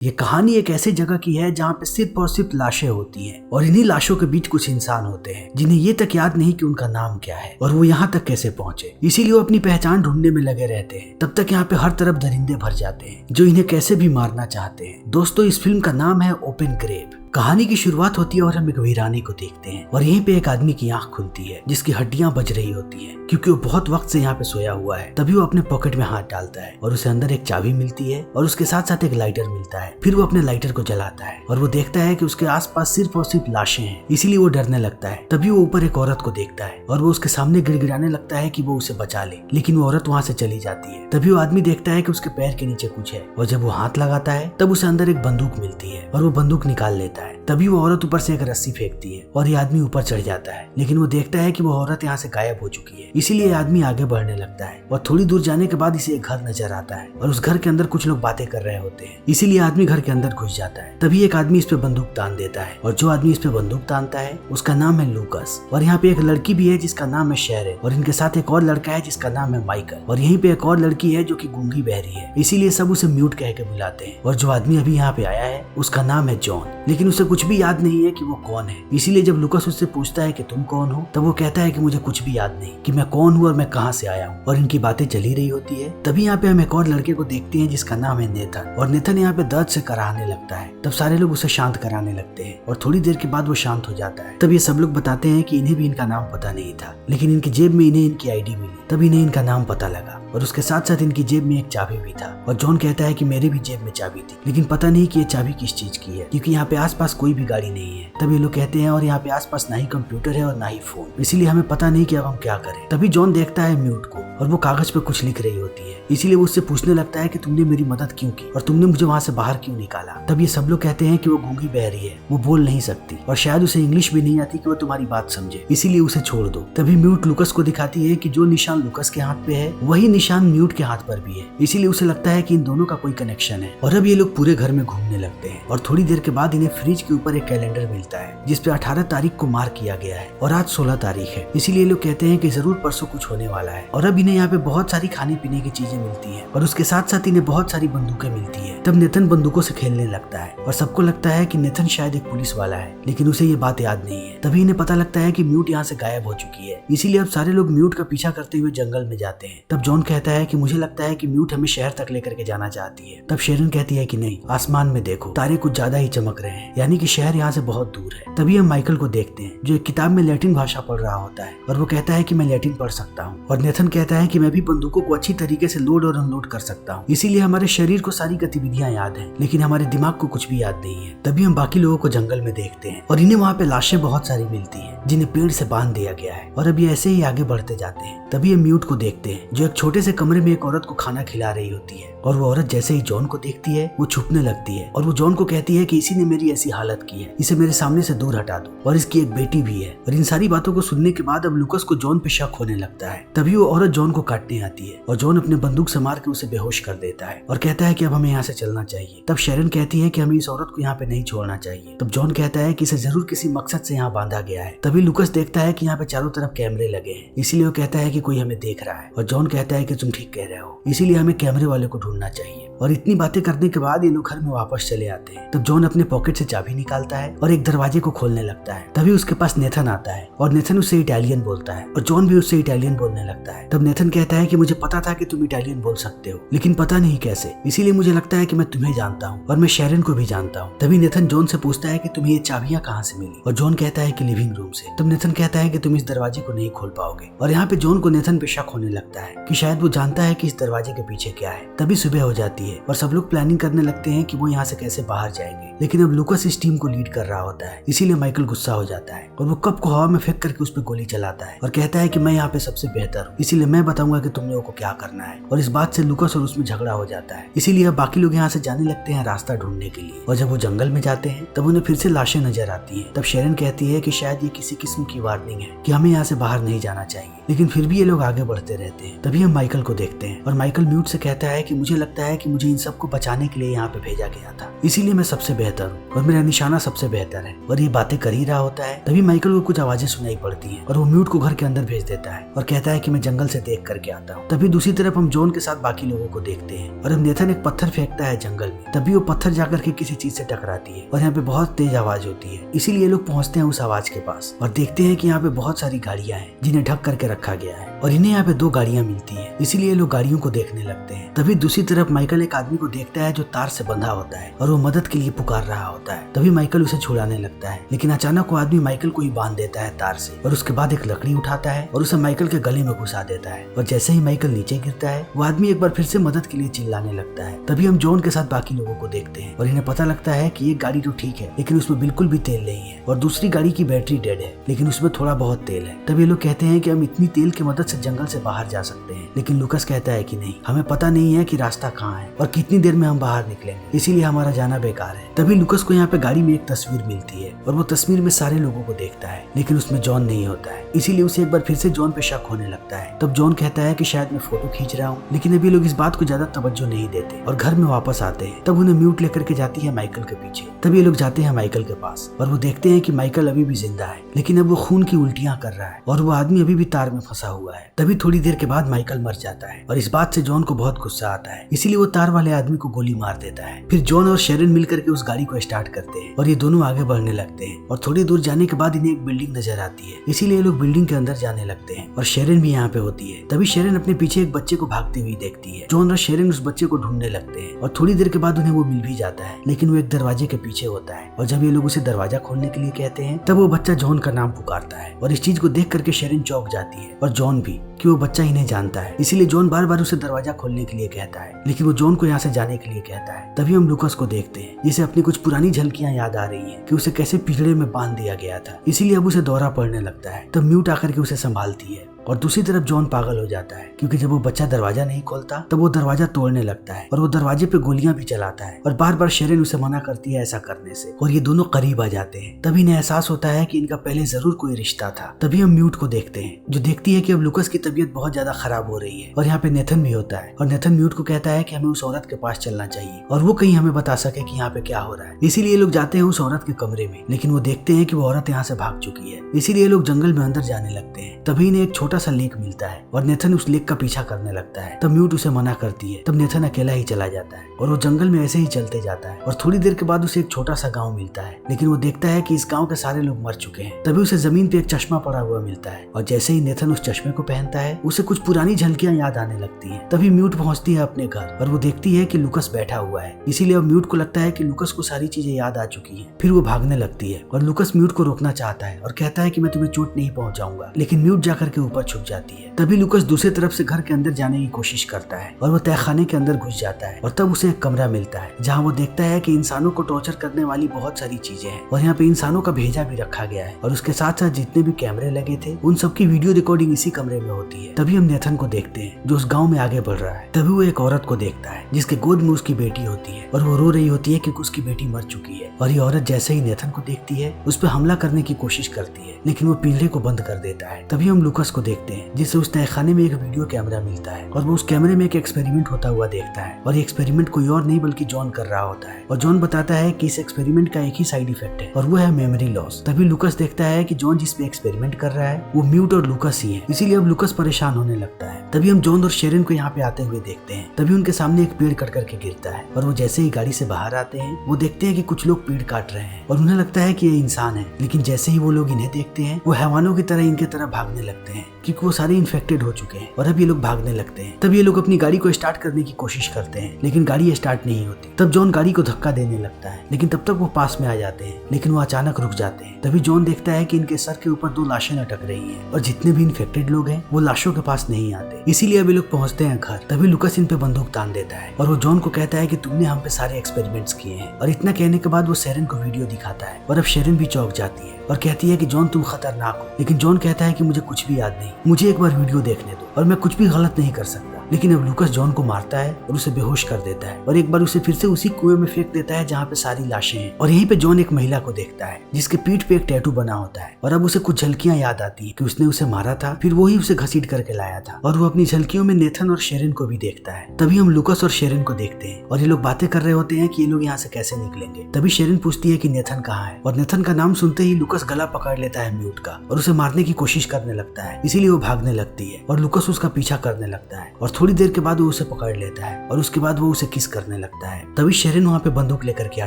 ये कहानी एक ऐसी जगह की है जहाँ पे सिर्फ और सिर्फ लाशें होती हैं और इन्हीं लाशों के बीच कुछ इंसान होते हैं जिन्हें ये तक याद नहीं कि उनका नाम क्या है और वो यहाँ तक कैसे पहुँचे। इसीलिए वो अपनी पहचान ढूंढने में लगे रहते हैं। तब तक यहाँ पे हर तरफ दरिंदे भर जाते हैं जो इन्हें कैसे भी मारना चाहते हैं। दोस्तों, इस फिल्म का नाम है ओपन ग्रेव। कहानी की शुरुआत होती है और हम एक वीराने को देखते हैं और यहीं पे एक आदमी की आंख खुलती है जिसकी हड्डियां बज रही होती हैं क्योंकि वो बहुत वक्त से यहाँ पे सोया हुआ है। तभी वो अपने पॉकेट में हाथ डालता है और उसे अंदर एक चाबी मिलती है और उसके साथ साथ एक लाइटर मिलता है। फिर वो अपने लाइटर को जलाता है और वो देखता है कि उसके आसपास सिर्फ और सिर्फ लाशें हैं, इसीलिए वो डरने लगता है। तभी वो ऊपर एक औरत को देखता है और वो उसके सामने गिड़गिड़ाने लगता है कि वो उसे बचा ले, लेकिन वो औरत वहाँ से चली जाती है। तभी वो आदमी देखता है कि उसके पैर के नीचे कुछ है और जब वो हाथ लगाता है तब उसे अंदर एक बंदूक मिलती है और वो बंदूक निकाल लेता है। तभी वो औरत ऊपर से एक रस्सी फेंकती है और ये आदमी ऊपर चढ़ जाता है, लेकिन वो देखता है कि वो औरत यहाँ से गायब हो चुकी है। इसीलिए आदमी आगे बढ़ने लगता है और थोड़ी दूर जाने के बाद इसे एक घर नजर आता है और उस घर के अंदर कुछ लोग बातें कर रहे होते हैं। इसीलिए आदमी घर के अंदर घुस जाता है। तभी एक आदमी इस पे बंदूक तान देता है और जो आदमी इस पे बंदूक तानता है उसका नाम है लूकस और यहाँ पे एक लड़की भी है जिसका नाम है शेरन और इनके साथ एक और लड़का है जिसका नाम है माइकल और यहीं पे एक और लड़की है जो कि गूंगी बहरी है। इसीलिए सब उसे म्यूट कह के बुलाते हैं और जो आदमी अभी यहाँ पे आया है उसका नाम है जॉन, लेकिन उसे कुछ भी याद नहीं है कि वो कौन है। इसीलिए जब लूकस उससे पूछता है कि तुम कौन हो तब वो कहता है कि मुझे कुछ भी याद नहीं कि मैं कौन हूँ और मैं कहाँ से आया हूँ। और इनकी बातें चली रही होती है। तभी यहाँ पे हम एक और लड़के को देखते हैं जिसका नाम है नेथन और नेथन यहाँ पे दर्द से कराहने लगता है। तब सारे लोग उसे शांत कराने लगते हैं और थोड़ी देर के बाद वो शांत हो जाता है। तब ये सब लोग बताते हैं कि इन्हें भी इनका नाम पता नहीं था, लेकिन इनकी जेब में इन्हें इनकी आईडी मिली, तब इन्हें इनका नाम पता लगा और उसके साथ साथ इनकी जेब में एक चाबी भी था। और जॉन कहता है कि मेरे भी जेब में चाबी थी, लेकिन पता नहीं कि ये चाबी किस चीज की है क्योंकि यहाँ पे आसपास कोई भी गाड़ी नहीं है। तब ये लोग कहते हैं और यहाँ पे आसपास ना ही कंप्यूटर है और ना ही फोन, इसीलिए हमें पता नहीं कि अब हम क्या करें। तभी जॉन देखता है म्यूट को और वो कागज पे कुछ लिख रही होती है। इसीलिए वो उससे पूछने लगता है कि तुमने मेरी मदद क्यों की और तुमने मुझे वहाँ से बाहर क्यों निकाला। तब ये सब लोग कहते हैं कि वो गूंगी बहरी है, वो बोल नहीं सकती और शायद उसे इंग्लिश भी नहीं आती कि वो तुम्हारी बात समझे, इसीलिए उसे छोड़ दो। तभी म्यूट लूकस को दिखाती है कि जो निशान लूकस के हाथ पे है वही निशान म्यूट के हाथ पर भी है। इसीलिए उसे लगता है कि इन दोनों का कोई कनेक्शन है और अब ये लोग पूरे घर में घूमने लगते हैं और थोड़ी देर के बाद इन्हें फ्रिज के ऊपर एक कैलेंडर मिलता है जिसपे 18 तारीख को मार्क किया गया है और आज 16 तारीख है। इसीलिए लोग कहते हैं कि जरूर परसों कुछ होने वाला है। और अब इन्हें यहाँ पे बहुत सारी खाने पीने की चीजें मिलती है और उसके साथ साथ इन्हें बहुत सारी बंदूकें मिलती है। तब नेथन बंदूकों से खेलने लगता है और सबको लगता है कि नेथन शायद एक पुलिस वाला है, लेकिन उसे ये बात याद नहीं है। तभी इन्हें पता लगता है कि म्यूट यहाँ से गायब हो चुकी है। इसीलिए अब सारे लोग म्यूट का पीछा करते हुए जंगल में जाते हैं। तब जॉन कहता है कि मुझे लगता है कि म्यूट हमें शहर तक लेकर के जाना चाहती है। तब शेरन कहती है कि नहीं, आसमान में देखो, तारे कुछ ज्यादा ही चमक रहे हैं, यानी कि शहर यहाँ से बहुत दूर है। तभी हम माइकल को देखते हैं जो एक किताब में लैटिन भाषा पढ़ रहा होता है और वो कहता है कि मैं लैटिन पढ़ सकता हूँ। और नेथन कहता है कि मैं भी बंदूकों को अच्छी तरीके से लोड और अनलोड कर सकता हूँ, इसीलिए हमारे शरीर को सारी गतिविधियां याद है, लेकिन हमारे दिमाग को कुछ भी याद नहीं है। तभी हम बाकी लोगों को जंगल में देखते हैं और इन्हें वहाँ पे लाशें बहुत सारी मिलती है जिन्हें पेड़ से बांध दिया गया है और अब ये ऐसे ही आगे बढ़ते जाते हैं। तभी हम म्यूट को देखते हैं जो एक छोटे से कमरे में एक औरत को खाना खिला रही होती है और वो औरत जैसे ही जॉन को देखती है वो छुपने लगती है और वो जॉन को कहती है कि इसी ने मेरी ऐसी हालत की है, इसे मेरे सामने से दूर हटा दो और इसकी एक बेटी भी है। और इन सारी बातों को सुनने के बाद अब लूकस को जॉन पे शक होने लगता है। तभी वो औरत जॉन को काटने आती है और जॉन अपने बंदूक से मार के उसे बेहोश कर देता है और कहता है कि अब हमें यहाँ से चलना चाहिए। तब शेरन कहती है कि हमें इस औरत को यहाँ पे नहीं छोड़ना चाहिए। तब जॉन कहता है कि इसे जरूर किसी मकसद से यहाँ बांधा गया है। तभी लूकस देखता है कि यहाँ पे चारों तरफ कैमरे लगे हैं, इसीलिए वो कहता है कि कोई हमें देख रहा है और जॉन कहता है कि तुम ठीक कह रहे हो, इसीलिए हमें कैमरे वाले को ढूंढना चाहिए। और इतनी बातें करने के बाद ये लोग घर में वापस चले आते हैं। तब जॉन अपने पॉकेट से चाबी निकालता है और एक दरवाजे को खोलने लगता है। तभी उसके पास नेथन आता है और नेथन उससे इटालियन बोलता है और जॉन भी उससे इटालियन बोलने लगता है। तब नेथन कहता है कि मुझे पता था कि तुम इटालियन बोल सकते हो, लेकिन पता नहीं कैसे, इसीलिए मुझे लगता है कि मैं तुम्हें जानता हूँ और मैं शेरन को भी जानता हूँ। तभी नेथन जॉन से पूछता है कि तुम्हें ये चाबियां कहाँ से मिली और जॉन कहता है कि लिविंग रूम से। तब नेथन कहता है कि तुम इस दरवाजे को नहीं खोल पाओगे और यहाँ पे जॉन को नेथन पे शक होने लगता है कि शायद वो जानता है कि इस दरवाजे के पीछे क्या है। तभी सुबह हो जाती है और सब लोग प्लानिंग करने लगते हैं कि वो यहाँ से कैसे बाहर जाएंगे, लेकिन अब लूकस इस टीम को लीड कर रहा होता है, इसीलिए माइकल गुस्सा हो जाता है और वो कप को हवा में फेंक करके उस पर गोली चलाता है और कहता है कि मैं यहाँ पे सबसे बेहतर हूँ, इसीलिए मैं बताऊंगा कि तुम लोगों को क्या करना है। और इस बात से लूकस और उसमें झगड़ा हो जाता है, इसीलिए अब बाकी लोग यहाँ से जाने लगते हैं रास्ता ढूंढने के लिए। और जब वो जंगल में जाते हैं तब उन्हें फिर से लाशें नजर आती हैं। तब शेरन कहती है कि शायद ये किसी किस्म की वार्निंग है कि हमें यहाँ से बाहर नहीं जाना चाहिए, लेकिन फिर भी ये लोग आगे बढ़ते रहते हैं। तभी हम माइकल को देखते हैं और माइकल म्यूट से कहता है कि मुझे लगता है कि मुझे इन सबको बचाने के लिए यहाँ पे भेजा गया था, इसीलिए मैं सबसे बेहतर हूँ और मेरा निशाना सबसे बेहतर है। और ये बातें कर ही रहा होता है तभी माइकल को कुछ आवाजें सुनाई पड़ती है और वो म्यूट को घर के अंदर भेज देता है और कहता है कि मैं जंगल से देख करके आता हूँ। तभी दूसरी तरफ हम जॉन के साथ बाकी लोगों को देखते हैं और अब नेथन एक पत्थर फेंकता है जंगल में। तभी वो पत्थर जाकर के किसी चीज से टकराती है और यहाँ पे बहुत तेज आवाज होती है, इसीलिए लोग पहुंचते हैं उस आवाज के पास और देखते हैं कि यहाँ पे बहुत सारी गाड़ियां हैं जिन्हें ढक करके रखा गया है और इन्हें यहाँ पे 2 गाड़ियां मिलती हैं, इसीलिए लोग गाड़ियों को देखने लगते हैं। तभी दूसरी तरफ माइकल एक आदमी को देखता है जो तार से बंधा होता है और वो मदद के लिए पुकार रहा होता है। तभी माइकल उसे छुड़ाने लगता है, लेकिन अचानक वो आदमी माइकल को ही बांध देता है तार से और उसके बाद एक लकड़ी उठाता है और उसे माइकल के गले में घुसा देता है। और जैसे ही माइकल नीचे गिरता है वो आदमी एक बार फिर से मदद के लिए चिल्लाने लगता है। तभी हम जॉन के साथ बाकी लोगों को देखते हैं और इन्हें पता लगता है कि ये गाड़ी तो ठीक है लेकिन उसमें बिल्कुल भी तेल नहीं है और दूसरी गाड़ी की बैटरी डेड है लेकिन उसमें थोड़ा बहुत तेल है। तभी लोग कहते हैं कि हम इतनी तेल की मदद से जंगल से बाहर जा सकते हैं, लेकिन लुकस कहता है कि नहीं, हमें पता नहीं है कि रास्ता कहाँ है और कितनी देर में हम बाहर निकलेंगे, इसीलिए हमारा जाना बेकार है। तभी लुकस को यहाँ पे गाड़ी में एक तस्वीर मिलती है और वो तस्वीर में सारे लोगों को देखता है लेकिन उसमें जॉन नहीं होता है, इसीलिए उसे एक बार फिर से जॉन पे शक होने लगता है। तब जॉन कहता है कि शायद मैं फोटो खींच रहा हूँ, लेकिन अभी लोग इस बात को ज्यादा तवज्जो नहीं देते और घर में वापस आते हैं। तब उन्हें म्यूट लेकर के जाती है माइकल के पीछे। तब ये लोग जाते हैं माइकल के पास और वो देखते हैं कि माइकल अभी भी जिंदा है लेकिन अब वो खून की उल्टियां कर रहा है और वो आदमी अभी भी तार में फंसा हुआ है। तभी थोड़ी देर के बाद माइकल मर जाता है और इस बात से जॉन को बहुत गुस्सा आता है, इसीलिए वो तार वाले आदमी को गोली मार देता है। फिर जॉन और शेरन मिलकर के उस गाड़ी को स्टार्ट करते हैं और ये दोनों आगे बढ़ने लगते हैं और थोड़ी दूर जाने के बाद इन्हें एक बिल्डिंग नजर आती है, इसीलिए ये लोग बिल्डिंग के अंदर जाने लगते हैं और शेरन भी यहाँ पे होती है। तभी शेरन अपने पीछे एक बच्चे को भागते हुए देखती है। जॉन और शेरन उस बच्चे को ढूंढने लगते हैं और थोड़ी देर के बाद उन्हें वो मिल भी जाता है, लेकिन वो एक दरवाजे के पीछे होता है और जब ये लोग उसे दरवाजा खोलने के लिए कहते हैं तब वो बच्चा जॉन का नाम पुकारता है और इस चीज को देख करके शेरन चौंक जाती है और जॉन भी, कि वो बच्चा इन्हें जानता है, इसीलिए जॉन बार बार उसे दरवाजा खोलने के लिए कहता है, लेकिन वो जॉन को यहाँ से जाने के लिए कहता है। तभी हम लुकस को देखते हैं जिसे अपनी कुछ पुरानी झलकियां याद आ रही हैं कि उसे कैसे पिंजड़े में बांध दिया गया था, इसीलिए अब उसे दौरा पड़ने लगता है। तब म्यूट आकर के उसे संभालती है और दूसरी तरफ जॉन पागल हो जाता है क्योंकि जब वो बच्चा दरवाजा नहीं खोलता तब वो दरवाजा तोड़ने लगता है और वो दरवाजे पे गोलियां भी चलाता है और बार बार शेरन उसे मना करती है ऐसा करने से और ये दोनों करीब आ जाते हैं। तभी इन्हें एहसास होता है कि इनका पहले जरूर कोई रिश्ता था। तभी हम म्यूट को देखते हैं जो देखती है कि अब लुकस की तबीयत बहुत ज्यादा खराब हो रही है और यहाँ पे नेथन भी होता है और नेथन म्यूट को कहता है कि हमें उस औरत के पास चलना चाहिए और वो कहीं हमें बता सके कि यहाँ पे क्या हो रहा है। इसीलिए लोग जाते हैं उस औरत के कमरे में, लेकिन वो देखते हैं कि वो औरत यहाँ से भाग चुकी है, इसीलिए लोग जंगल में अंदर जाने लगते हैं। तभी इन्हें एक छोटा सा लेक मिलता है और नेथन उस लेक का पीछा करने लगता है। तब म्यूट उसे मना करती है। तब नेथन अकेला ही चला जाता है और वो जंगल में ऐसे ही चलते जाता है और थोड़ी देर के बाद उसे एक छोटा सा गांव मिलता है, लेकिन वो देखता है कि इस गांव के सारे लोग मर चुके हैं। तभी उसे जमीन पे एक चश्मा पड़ा हुआ मिलता है और जैसे ही नेथन उस चश्मे को पहनता है उसे कुछ पुरानी झलकियां याद आने लगती है। तभी म्यूट पहुंचती है अपने घर और वो देखती है कि लुकस बैठा हुआ है, इसीलिए अब म्यूट को लगता है कि लुकस को सारी चीजें याद आ चुकी है। फिर वो भागने लगती है और लुकस म्यूट को रोकना चाहता है और कहता है कि मैं तुम्हें चोट नहीं पहुंचाऊंगा, लेकिन म्यूट जाकर के ऊपर छुप जाती है। तभी लुकस दूसरी तरफ से घर के अंदर जाने की कोशिश करता है और वो तहखाने के अंदर घुस जाता है और तब उसे एक कमरा मिलता है जहाँ वो देखता है कि इंसानों को टॉर्चर करने वाली बहुत सारी चीजें हैं और यहाँ पे इंसानों का भेजा भी रखा गया है और उसके साथ साथ जितने भी कैमरे लगे थे उन सबकी वीडियो रिकॉर्डिंग इसी कमरे में होती है। तभी हम नेथन को देखते हैं जो उस गाँव में आगे बढ़ रहा है। तभी वो एक औरत को देखता है जिसके गोद में उसकी बेटी होती है और वो रो रही होती है क्योंकि उसकी बेटी मर चुकी है और ये औरत जैसे ही नेथन को देखती है उस पर हमला करने की कोशिश करती है, लेकिन वो पिंजरे को बंद कर देता है। तभी हम लुकस को देखते हैं जिससे उस तहखाने में एक वीडियो कैमरा मिलता है और वो उस कैमरे में एक एक्सपेरिमेंट होता हुआ देखता है और ये एक्सपेरिमेंट कोई और नहीं बल्कि जॉन कर रहा होता है और जॉन बताता है कि इस एक्सपेरिमेंट का एक ही साइड इफेक्ट है और वो है मेमोरी लॉस। तभी लुकस देखता है कि जॉन जिस पे एक्सपेरिमेंट कर रहा है वो म्यूट और लुकस ही है, इसीलिए अब लुकस परेशान होने लगता है। तभी हम जॉन और शेरन को यहाँ पे आते हुए देखते हैं। तभी उनके सामने एक पेड़ कट करके गिरता है और वो जैसे ही गाड़ी से बाहर आते हैं वो देखते हैं कि कुछ लोग पेड़ काट रहे हैं और उन्हें लगता है कि ये इंसान है, लेकिन जैसे ही वो लोग इन्हें देखते हैं वो हैवानों की तरह इनके तरफ भागने लगते हैं क्योंकि वो सारे इन्फेक्टेड हो चुके हैं और अब ये लोग भागने लगते हैं। तब ये लोग अपनी गाड़ी को स्टार्ट करने की कोशिश करते हैं लेकिन गाड़ी स्टार्ट नहीं होती। तब जॉन गाड़ी को धक्का देने लगता है लेकिन तब तक वो पास में आ जाते हैं, लेकिन वो अचानक रुक जाते हैं। तभी जॉन देखता है कि इनके सर के ऊपर 2 लाशें लटक रही हैं और जितने भी इन्फेक्टेड लोग हैं वो लाशों के पास नहीं आते, इसीलिए अभी लोग पहुंचते हैं घर। तभी लुकस इन पे बंदूक तान देता है और वो जॉन को कहता है कि तुमने हम पे सारे एक्सपेरिमेंट्स किए हैं और इतना कहने के बाद वो शेरन को वीडियो दिखाता है और अब शेरन भी चौंक जाती है और कहती है कि जॉन तुम खतरनाक हो, लेकिन जॉन कहता है कि मुझे कुछ भी याद नहीं, मुझे एक बार वीडियो देखने दो और मैं कुछ भी गलत नहीं कर सकता। लेकिन अब लूकास जॉन को मारता है और उसे बेहोश कर देता है और एक बार उसे फिर से उसी कुएं में फेंक देता है जहाँ पे सारी लाशें हैं। और यहीं पे जॉन एक महिला को देखता है जिसके पीठ पे एक टैटू बना होता है और अब उसे कुछ झलकियां याद आती है कि उसने उसे मारा था, फिर वही उसे घसीट करके लाया था। और वो अपनी झलकियों में नेथन और शेरन को भी देखता है। तभी हम लूकास और शेरन को देखते हैं और ये लोग बातें कर रहे होते हैं कि ये लोग यहाँ से कैसे निकलेंगे। तभी शेरन पूछती है कि नेथन कहाँ है और नेथन का नाम सुनते ही लूकास गला पकड़ लेता है म्यूट का और उसे मारने की कोशिश करने लगता है। इसीलिए वो भागने लगती है और लूकास उसका पीछा करने लगता है और थोड़ी देर के बाद वो उसे पकड़ लेता है और उसके बाद वो उसे किस करने लगता है। तभी शेरन वहाँ पे बंदूक लेकर के आ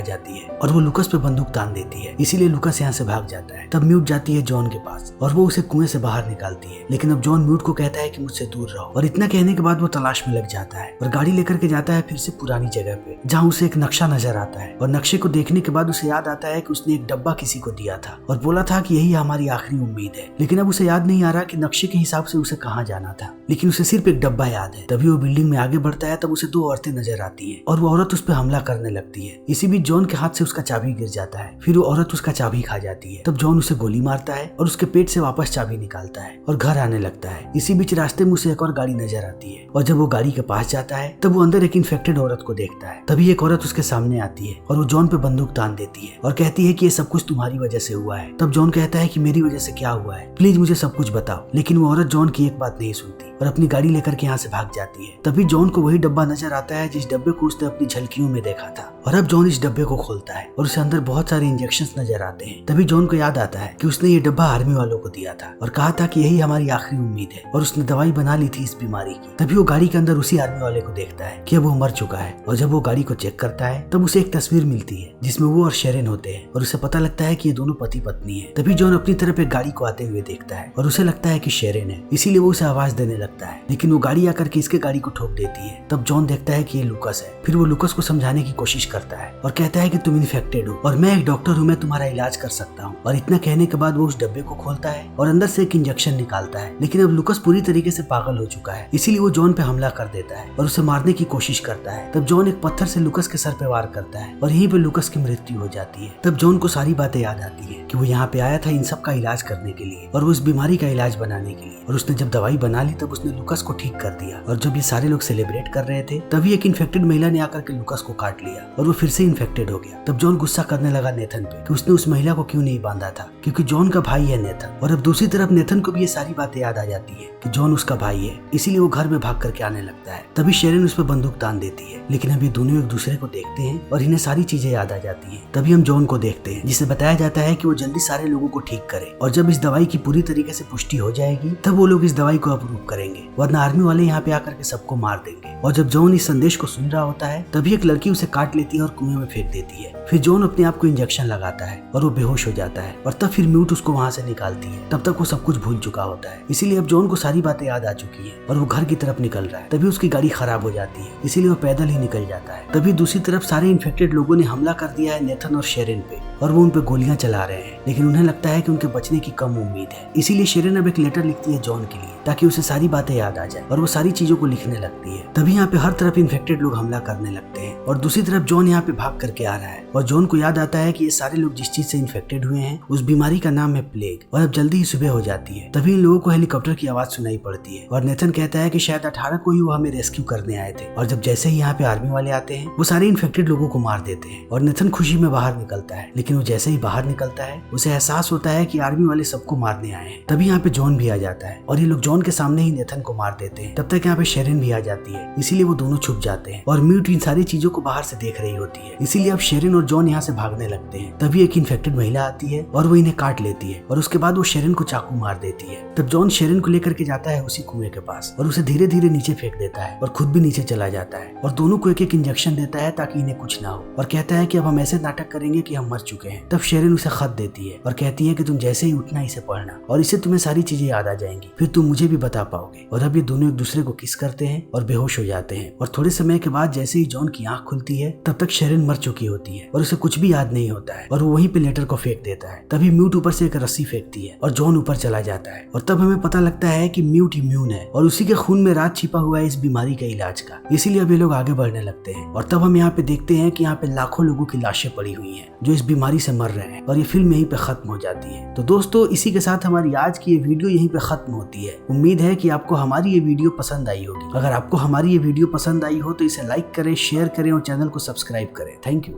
जाती है और वो लूकास पे बंदूक तान देती है, इसीलिए लूकास यहाँ से भाग जाता है। तब म्यूट जाती है जॉन के पास और वो उसे कुएं से बाहर निकालती है, लेकिन अब जॉन म्यूट को कहता है कि मुझसे दूर रहो। और इतना कहने के बाद वो तलाश में लग जाता है और गाड़ी लेकर के जाता है फिर से पुरानी जगह पे, जहाँ उसे एक नक्शा नजर आता है। और नक्शे को देखने के बाद उसे याद आता है कि उसने एक डब्बा किसी को दिया था और बोला था कि यही हमारी आखिरी उम्मीद है। लेकिन अब उसे याद नहीं आ रहा कि नक्शे के हिसाब से उसे कहाँ जाना था, लेकिन उसे सिर्फ एक डब्बा याद है। तभी वो बिल्डिंग में आगे बढ़ता है, तब उसे दो औरतें नजर आती है और वो औरत उस पर हमला करने लगती है। इसी बीच जॉन के हाथ से उसका चाबी गिर जाता है, फिर वो औरत उसका चाबी खा जाती है। तब जॉन उसे गोली मारता है और उसके पेट से वापस चाबी निकालता है और घर आने लगता है। इसी बीच रास्ते में उसे एक और गाड़ी नजर आती है और जब वो गाड़ी के पास जाता है तब वो अंदर एक इन्फेक्टेड औरत को देखता है। तभी एक औरत उसके सामने आती है और वो जॉन पे बंदूक तान देती है और कहती है कि ये सब कुछ तुम्हारी वजह से हुआ है। तब जॉन कहता है कि मेरी वजह से क्या हुआ है, प्लीज मुझे सब कुछ बताओ। लेकिन वो औरत जॉन की एक बात नहीं सुनती और अपनी गाड़ी लेकर के यहाँ से भाग जाती है। तभी जॉन को वही डब्बा नजर आता है जिस डब्बे को उसने अपनी झलकियों में देखा था और अब जॉन इस डब्बे को खोलता है और उसे अंदर बहुत सारे इंजेक्शंस नजर आते हैं। तभी जॉन को याद आता है कि उसने ये डब्बा आर्मी वालों को दिया था और कहा था कि यही हमारी आखिरी उम्मीद है और उसने दवाई बना ली थी इस बीमारी की। तभी वो गाड़ी के अंदर उसी आर्मी वाले को देखता है कि अब वो मर चुका है और जब वो गाड़ी को चेक करता है तब उसे एक तस्वीर मिलती है जिसमें वो और शेरन होते हैं और उसे पता लगता है कि ये दोनों पति पत्नी है। तभी जॉन अपनी तरफ एक गाड़ी को आते हुए देखता है और उसे लगता है कि शेरन है, इसीलिए वो उसे आवाज देने लगता है, लेकिन वो गाड़ी आकर के इसके गाड़ी को ठोक देती है। तब जॉन देखता है कि ये लूकास है। फिर वो लूकास को समझाने की कोशिश करता है और कहता है कि तुम इन्फेक्टेड हो और मैं एक डॉक्टर हूँ, मैं तुम्हारा इलाज कर सकता हूँ। और इतना कहने के बाद वो उस डब्बे को खोलता है और अंदर से एक इंजेक्शन निकालता है। लेकिन अब लूकास पूरी तरीके से पागल हो चुका है, इसीलिए वो जॉन पे हमला कर देता है और उसे मारने की कोशिश करता है। तब जॉन एक पत्थर से लूकास के सर पे वार करता है और यहीं पे लूकास की मृत्यु हो जाती है। तब जॉन को सारी बातें याद आती है कि वो यहाँ पे आया था इन सब का इलाज करने के लिए और वो इस बीमारी का इलाज बनाने के लिए, और उसने जब दवाई बना ली तब उसने लूकास को ठीक कर दिया। और जब ये सारे लोग सेलिब्रेट कर रहे थे तभी एक इन्फेक्टेड महिला ने आकर के लूकास को काट लिया और वो फिर से इन्फेक्टेड हो गया। तब जॉन गुस्सा करने लगा नेथन पे कि उसने उस महिला को क्यों नहीं बांधा था, क्योंकि जॉन का भाई है नेथन। और अब दूसरी तरफ नेथन को भी ये सारी बातें याद आ जाती है कि जॉन उसका भाई है, इसीलिए वो घर में भाग करके आने लगता है। तभी शेरन उस पर बंदूक तान देती है, लेकिन अब ये दोनों एक दूसरे को देखते हैं और इन्हें सारी चीजें याद आ जाती हैं। तभी हम जॉन को देखते हैं जिसे बताया जाता है कि वो जल्दी सारे लोगों को ठीक करे और जब इस दवाई की पूरी तरीके से पुष्टि हो जाएगी तब वो लोग इस दवाई को अप्रूव करेंगे, वरना आर्मी वाले यहाँ पे आकर के सबको मार देंगे। और जब जॉन इस संदेश को सुन रहा होता है तभी एक लड़की उसे काट लेती है और कुएं में फेंक देती है। फिर जॉन अपने आप को इंजेक्शन लगाता है और वो बेहोश हो जाता है और तब फिर म्यूट उसको वहाँ से निकालती है। तब तक वो सब कुछ भूल चुका होता है, इसीलिए अब जॉन को सारी बातें याद आ चुकी है और वो घर की तरफ निकल रहा है। तभी उसकी गाड़ी खराब हो जाती है, इसीलिए वो पैदल ही निकल जाता है। तभी दूसरी तरफ सारे इन्फेक्टेड लोगों ने हमला कर दिया है नेथन और शेरन पे और वो उन पे गोलियां चला रहे हैं, लेकिन उन्हें लगता है कि उनके बचने की कम उम्मीद है। इसीलिए शेरन अब एक लेटर लिखती है जॉन के लिए ताकि उसे सारी बातें याद आ जाए और वो सारी चीजों को लिखने लगती है। तभी यहाँ पे हर तरफ इन्फेक्टेड लोग हमला करने लगते हैं और दूसरी तरफ जॉन यहाँ पे भाग करके आ रहा है और जॉन को याद आता है कि ये सारे लोग जिस चीज से इन्फेक्टेड हुए हैं उस बीमारी का नाम है प्लेग। और अब जल्दी ही सुबह हो जाती है। तभी इन लोगों को हेलीकॉप्टर की आवाज सुनाई पड़ती है और नेथन कहता है कि शायद 18 को ही वो हमें रेस्क्यू करने आए थे। और जब जैसे ही यहाँ पे आर्मी वाले आते हैं वो सारे इन्फेक्टेड लोगों को मार देते हैं और नेथन खुशी में बाहर निकलता है। लेकिन वो जैसे ही बाहर निकलता है उसे एहसास होता है कि आर्मी वाले सबको मारने आए हैं। तभी यहाँ पे जॉन भी आ जाता है और ये लोग जॉन के सामने ही नेथन को मार देते हैं। तब तक यहाँ पे शेरन भी आ जाती है, इसीलिए वो दोनों छुप जाते हैं और म्यूट इन सारी चीजों को बाहर से देख रही होती है। इसीलिए अब शेरन और जॉन यहाँ से भागने लगते हैं। तभी एक इन्फेक्टेड महिला आती है और वो इन्हें काट लेती है और उसके बाद वो शेरन को चाकू मार देती है। तब जॉन शेरन को लेकर के जाता है उसी कुएं के पास और उसे धीरे धीरे नीचे फेंक देता है और खुद भी नीचे चला जाता है और दोनों को एक एक इंजेक्शन देता है ताकि इन्हें कुछ ना हो और कहता है कि अब हम ऐसे नाटक करेंगे कि हम मर चुके हैं। तब शेरन उसे खत देती है और कहती है कि तुम जैसे ही उठना इसे पढ़ना और इससे तुम्हें सारी चीजें याद आ जाएंगी, फिर तुम मुझे भी बता पाओगे। और अब ये दोनों एक दूसरे को किस करते हैं और बेहोश हो जाते हैं और थोड़े समय के बाद जैसे ही जॉन की आंख खुलती है तब तक शेरन मर चुकी होती है और उसे कुछ भी याद नहीं होता है और वो वहीं पे लेटर को फेंक देता है। तभी म्यूट ऊपर से एक रस्सी फेंकती है और जॉन ऊपर चला जाता है और तब हमें पता लगता है कि म्यूट इम्यून है और उसी के खून में राज छिपा हुआ है इस बीमारी के इलाज का, इसीलिए अब ये लोग आगे बढ़ने लगते हैं। और तब हम यहाँ पे देखते हैं कि यहाँ पे लाखों लोगों की लाशें पड़ी हुई हैं जो इस बीमारी से मर रहे हैं और ये फिल्म यहीं पे खत्म हो जाती है। तो दोस्तों इसी के साथ हमारी आज की ये वीडियो यहीं पे खत्म होती है। उम्मीद है कि आपको हमारी ये वीडियो पसंद आई होगी। अगर आपको हमारी ये वीडियो पसंद आई हो तो इसे लाइक करें, शेयर करें और चैनल को सब्सक्राइब करें। Thank you.